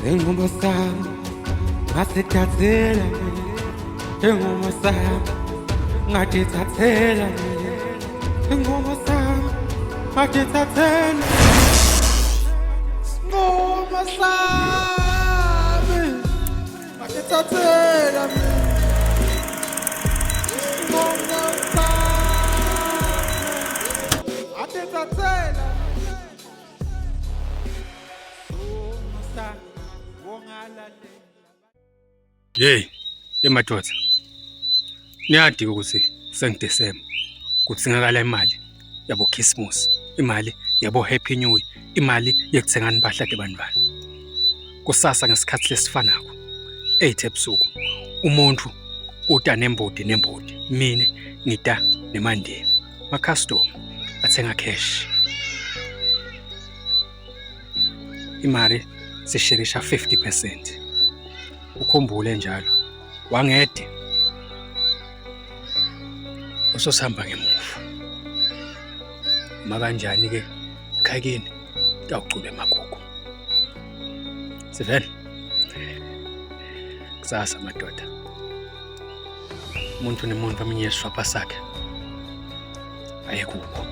Inqumo sami ngasithathela inqumo sami ngatithathela inqumo sami ngatithathela inqumo sami ngatithathela inqumo sami ngatithathela. Hey, madoda. Niyadika ukuthi sengiDisemba kudzingakala imali yabo Christmas, imali yabo Happy New Year, imali yokuthenga impahla kebantwana. Kusasa ngesikhathi lesifanako 8 ebusuku umuntu uta nembodi, mina ngita nemandeni. Ma customer athenga cash. Imali sishirisha 50%. Ukhumbule njalo wangede usosihamba ngemuva makanjani ke khakini tawucube magugu Sivele kusasa madoda umuntu nemuntu aminye isishwapha sakhe ayekukho.